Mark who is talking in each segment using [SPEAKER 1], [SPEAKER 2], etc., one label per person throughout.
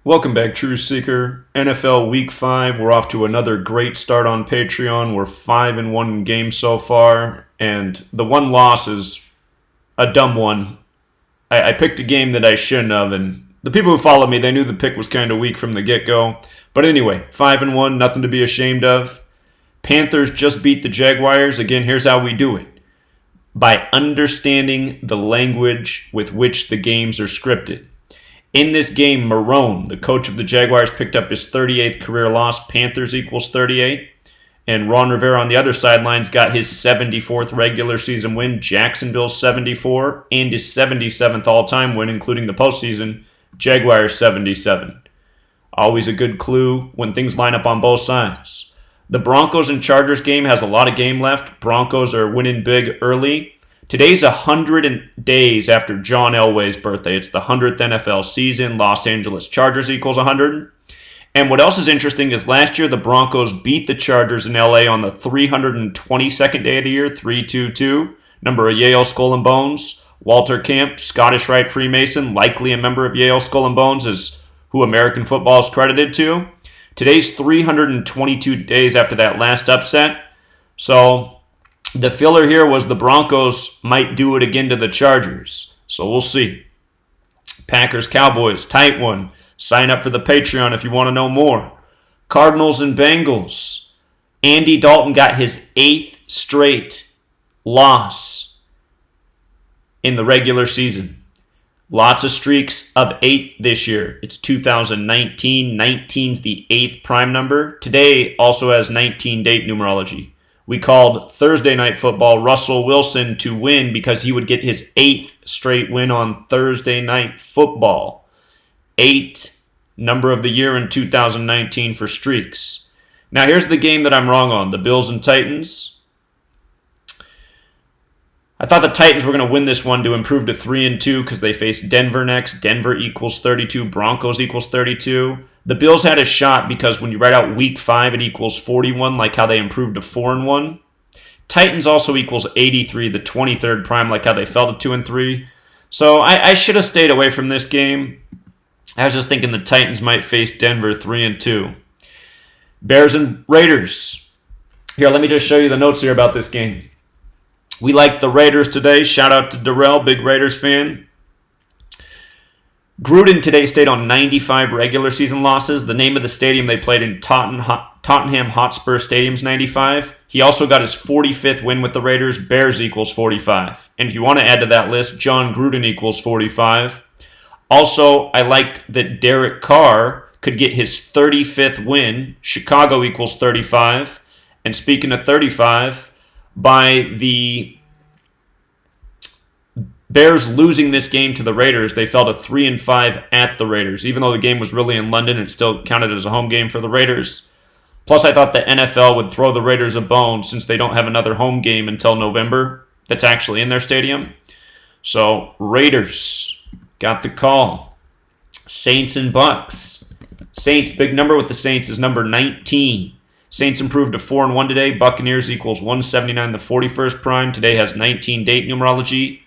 [SPEAKER 1] Welcome back, Truth Seeker. NFL Week 5. We're off to another great start on Patreon. We're 5-1 in games so far, and the one loss is a dumb one. I picked a game that I shouldn't have, and the people who followed me, they knew the pick was kind of weak from the get-go. But anyway, 5-1, nothing to be ashamed of. Panthers just beat the Jaguars. Again, here's how we do it. By understanding the language with which the games are scripted. In this game, Marone, the coach of the Jaguars, picked up his 38th career loss. Panthers equals 38. And Ron Rivera on the other sidelines got his 74th regular season win. Jacksonville's 74 and his 77th all-time win, including the postseason. Jaguars 77. Always a good clue when things line up on both sides. The Broncos and Chargers game has a lot of game left. Broncos are winning big early. Today's 100 days after John Elway's birthday. It's the 100th NFL season. Los Angeles Chargers equals 100. And what else is interesting is last year the Broncos beat the Chargers in LA on the 322nd day of the year, 3-2-2. Number of Yale Skull and Bones. Walter Camp, Scottish Rite Freemason, likely a member of Yale Skull and Bones, is who American football is credited to. Today's 322 days after that last upset. So the filler here was the Broncos might do it again to the Chargers. So we'll see. Packers, Cowboys, tight one. Sign up for the Patreon if you want to know more. Cardinals and Bengals. Andy Dalton got his 8th straight loss in the regular season. Lots of streaks of 8 this year. It's 2019. 19's the 8th prime number. Today also has 19 date numerology. We called Thursday Night Football Russell Wilson to win because he would get his 8th straight win on Thursday Night Football. 8, number of the year in 2019 for streaks. Now here's the game that I'm wrong on. The Bills and Titans. I thought the Titans were going to win this one to improve to 3-2 because they face Denver next. Denver equals 32. Broncos equals 32. The Bills had a shot because when you write out Week 5, it equals 41, like how they improved to 4-1. Titans also equals 83, the 23rd prime, like how they fell to 2-3. So I should have stayed away from this game. I was just thinking the Titans might face Denver 3-2. Bears and Raiders. Here, let me just show you the notes here about this game. We like the Raiders today. Shout out to Darrell, big Raiders fan. Gruden today stayed on 95 regular season losses. The name of the stadium they played in, Tottenham Hotspur Stadium's 95. He also got his 45th win with the Raiders. Bears equals 45. And if you want to add to that list, John Gruden equals 45. Also, I liked that Derek Carr could get his 35th win. Chicago equals 35. And speaking of 35, by the Bears losing this game to the Raiders, they fell to 3-5 at the Raiders. Even though the game was really in London, it still counted as a home game for the Raiders. Plus, I thought the NFL would throw the Raiders a bone since they don't have another home game until November that's actually in their stadium. So, Raiders got the call. Saints and Bucks. Saints, big number with the Saints is number 19. Saints improved to 4-1 today. Buccaneers equals 179, the 41st prime. Today has 19 date numerology.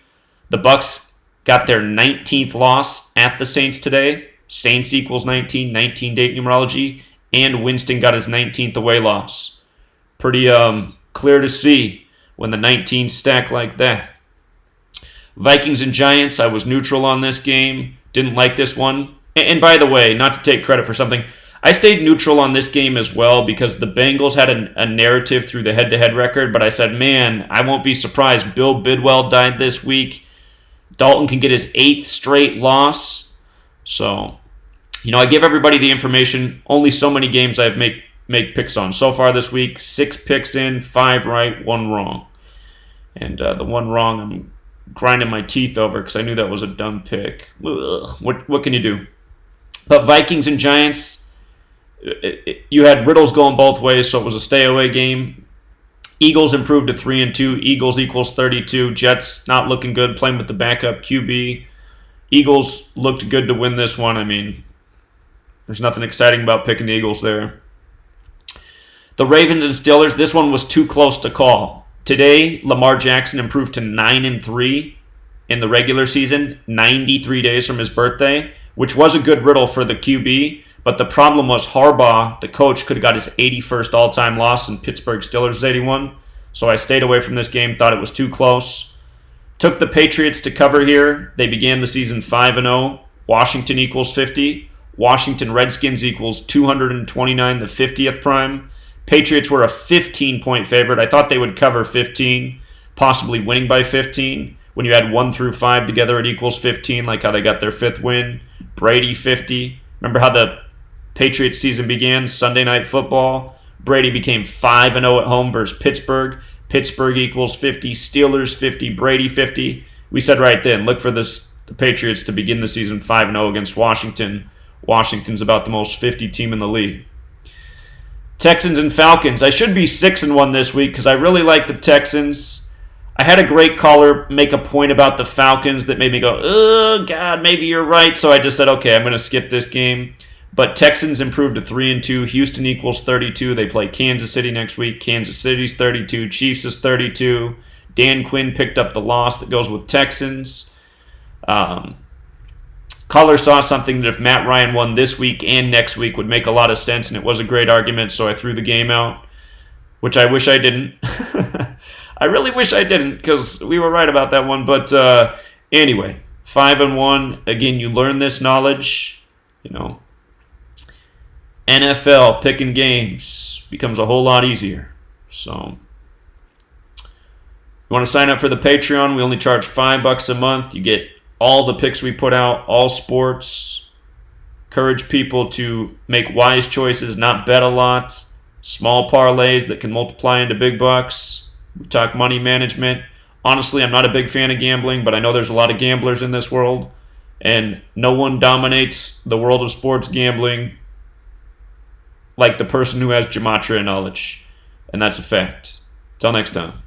[SPEAKER 1] The Bucks got their 19th loss at the Saints today. Saints equals 19, 19 date numerology. And Winston got his 19th away loss. Pretty clear to see when the 19s stack like that. Vikings and Giants, I was neutral on this game. Didn't like this one. And by the way, not to take credit for something, I stayed neutral on this game as well because the Bengals had a narrative through the head-to-head record, but I said, man, I won't be surprised. Bill Bidwell died this week. Dalton can get his 8th straight loss. So, I give everybody the information. Only so many games I make picks on. So far this week, 6 picks in, 5 right, 1 wrong. And the 1 wrong, I'm grinding my teeth over because I knew that was a dumb pick. Ugh. What can you do? But Vikings and Giants, you had riddles going both ways, so it was a stay-away game. Eagles improved to 3-2. Eagles equals 32. Jets not looking good, playing with the backup QB. Eagles looked good to win this one. I mean, there's nothing exciting about picking the Eagles there. The Ravens and Steelers, this one was too close to call. Today, Lamar Jackson improved to 9-3 in the regular season, 93 days from his birthday. which was a good riddle for the QB. But the problem was Harbaugh, the coach, could have got his 81st all-time loss in Pittsburgh Steelers' 81. So I stayed away from this game, thought it was too close. Took the Patriots to cover here. They began the season 5-0. Washington equals 50. Washington Redskins equals 229, the 50th prime. Patriots were a 15-point favorite. I thought they would cover 15, possibly winning by 15. When you add 1 through 5 together, it equals 15, like how they got their 5th win. Brady 50. Remember how the Patriots season began? Sunday Night Football. Brady became 5-0 at home versus Pittsburgh. Pittsburgh equals 50. Steelers 50. Brady 50. We said right then, look for the Patriots to begin the season 5-0 against Washington. Washington's about the most 50 team in the league. Texans and Falcons. I should be 6-1 this week because I really like the Texans. I had a great caller make a point about the Falcons that made me go, oh, God, maybe you're right. So I just said, okay, I'm going to skip this game. But Texans improved to 3-2. Houston equals 32. They play Kansas City next week. Kansas City's 32. Chiefs is 32. Dan Quinn picked up the loss that goes with Texans. Caller saw something that if Matt Ryan won this week and next week would make a lot of sense, and it was a great argument, so I threw the game out, which I wish I didn't. I really wish I didn't because we were right about that one. But anyway, 5-1. Again, you learn this knowledge, NFL picking games becomes a whole lot easier. So you want to sign up for the Patreon? We only charge $5 a month. You get all the picks we put out, all sports. Encourage people to make wise choices, not bet a lot. Small parlays that can multiply into big bucks. We talk money management. Honestly, I'm not a big fan of gambling, but I know there's a lot of gamblers in this world, and no one dominates the world of sports gambling like the person who has Gematria knowledge, and that's a fact. Till next time.